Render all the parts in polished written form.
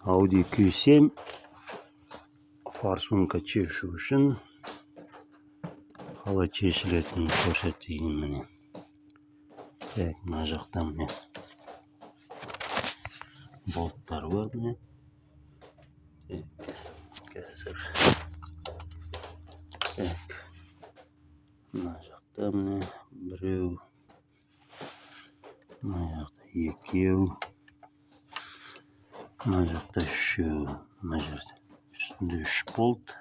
Audi Q7 форсунка чешу үшін қалай чешілетінін көрсетейін міне. Так, мына жақта міне болттар бар міне. Қазір. Так. Мына жақта міне біреу. Мына жақта екеу. Мына жақта үшеу. Мына жерде үстінде 3 болт.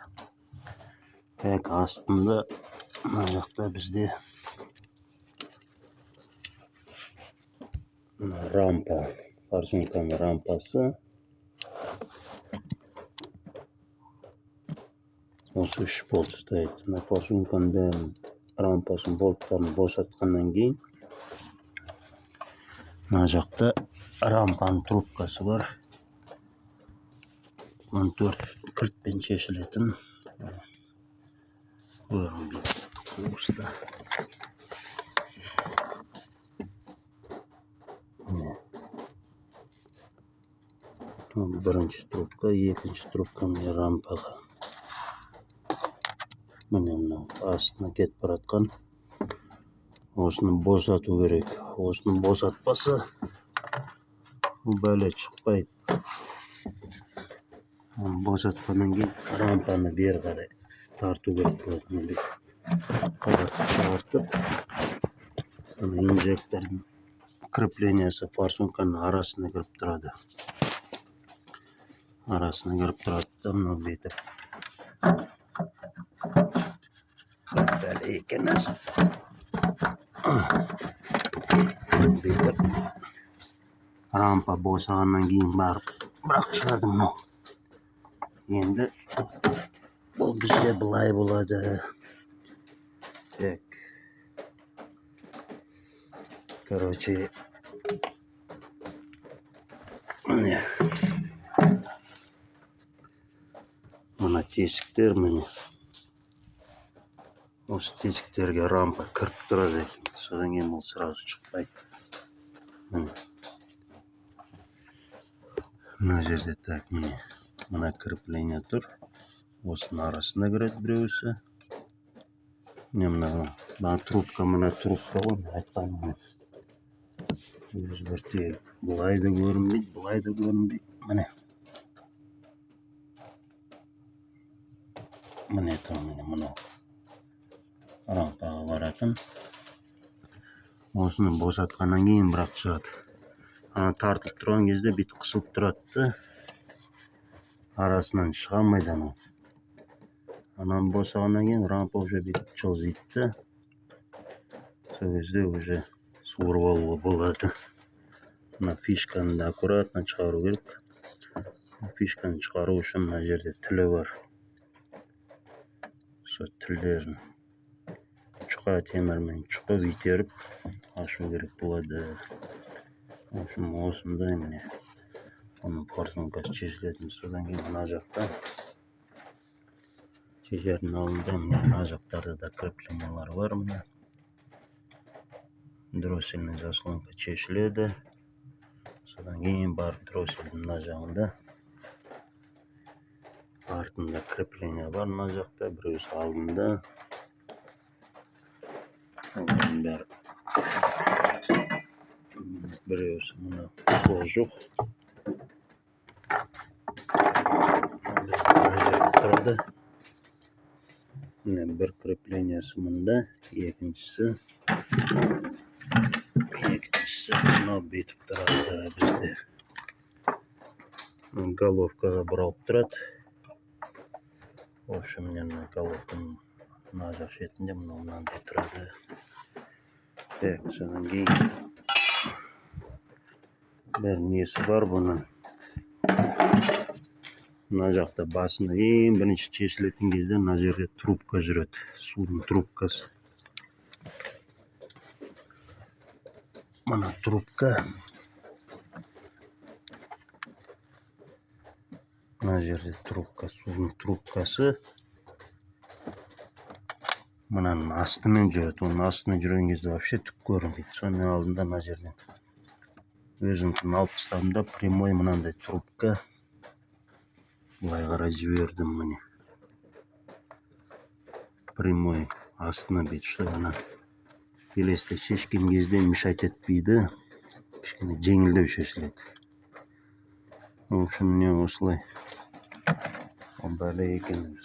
Так, астында мына жақта бізде рампа. Форсунканың рампасы. Осы 3 болт ұстайды. Мына форсунканың бәрін рампасын болттарын босатқаннан кейін мына жақта рампаның трубкасы бар. 14 кілтпен шешілетін. Көрінбейді қуыста. Бірінші трубка, екінші трубка міне рампаға. Міне мынау астына кетіп баратқан. Осыны босату керек. Осыны босатпаса бәле шықпайды. Босатқаннан кейін рампаны бері қарай тарту керек болады. Қағартып, инжектордың креплениясы форсунканың арасына кіріп тұрады. Арасына кіріп тұрады да мынау бүйтіп. Бәле екен өзі. Бүйтіп рампа босағаннан кейін барып бірақ шығады мынау. Енді бұл бізде былай болады. Так. Короче, міне. Мына тесіктер міне. Осы тесіктерге рампа кіріп тұрады. Содан кейін ол сразу шықпайды. Міне. Мына жерде так міне. Мына крепление тұр. Осының арасына кіреді біреусі. Мына трубка ғой, айтқаным. Өзгерте бұлай да көрінбейді, бұлай да көрінбейді. Міне. Міне мынау. Рампаға баратын. Осыны босатқаннан кейін бірақ шығады. Ана тартып тұрған кезде бүйтіп қысылып тұрады. Арасынан шыға алмайды анау. Ананы босағаннан кейін рампа уже бүйтіп жылжиды. Сол кезде уже суырып алуға болады. Мына фишканы да аккуратно шығару керек. Фишканы шығару үшін мына жерде тілі бар. Сол тілдерін жұқа темірмен жұқып итеріп ашу керек болады. В общем, осындай міне. Оның форсункасы шешілетін. Содан кейін мына жақта шешердің алдында мына жақтарда да креплениялар бар міне. Дроссельный заслонка шешіледі. Содан кейін барып дроссельдің мына жағында артында крепление бар мына жақта, біреусі алдында. Біреусі мына сол жоқ. Міне бір креплениясы мұнда, екіншісі мынау бүйтіп тұрады бізде. Головкаға бұралып тұрады. В общем, мына головканың мына жақ шетінде мынандай тұрады. Так, содан кейін бір несі бар бұның. Мына жақта басында ең бірінші шешілетін кезде мына жерде трубка жүреді. Судың трубкасы. Мына трубка. Мына жерде трубка, судың трубкасы. Мынаның астымен жүреді. Оның астымен жүрген кезде вообще түк көрінбейді. Соның алдында мына жерден өзімнің алып тастадым да прямой мынандай трубка. былай қарай жібердім міне. Прямой астына бет штығына. Келесіде шешкен кезде мешать етпейді. Кішкене жеңілдеу шешіледі. В общем, міне осылай. Бәле екен.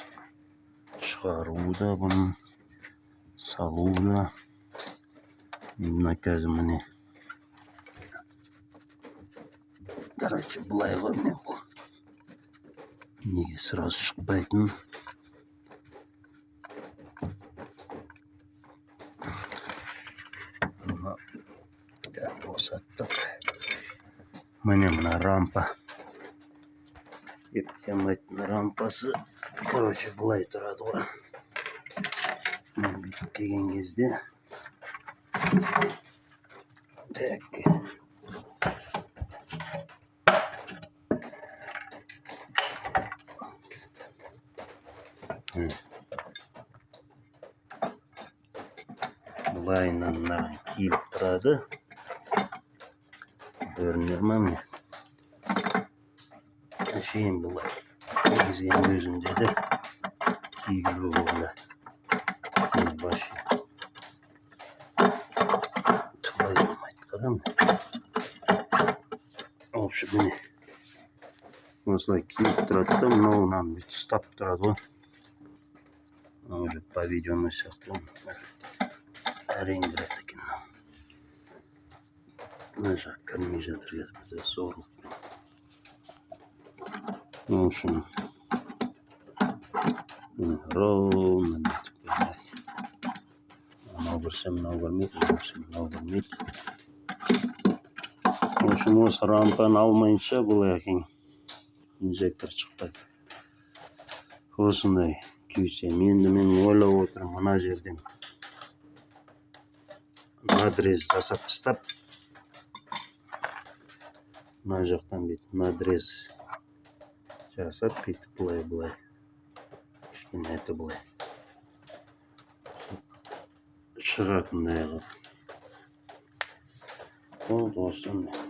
Шығару да бұны. Салу да. Мына қазір міне. Короче, былай ғой мен бұл. Неге сразу шықпайтын. Босаттық. Міне мына рампа. Ептемайтын рампасы. Короче, былай тұрады ғой. Мен бүйтіп келген кезде. Так. Былайынан киіліп тұрады. Көрінер ме міне? Әшейін былай. Негізген өзінде де киілу болды. Башы. Тұфай болмайды қарам. В общем, міне. Осылай киіліп тұрады да, мынауынан бүйтіп ұстап тұрады ғой. Уже по видеоны сияқты. Әрең кіреді екен. Мына жақ кірмей жатыр қазір зорлық. В общем, ровно бүйтіп қоймайды. Мынау кірсе, мынау кірмейді, мынау кірсе, мынау кірмейді. В общем, осы рампаны алмайынша бұл екен инжектор шықпайды. Осындай күйсем. Енді мен ойлап отырмын, мына жерден надрез жасап тастап, мына жақтан бүйтіп надрез жасап, бүйтіп былай. Кішкене әті былай. Шығатындай қылып. Ол осыны.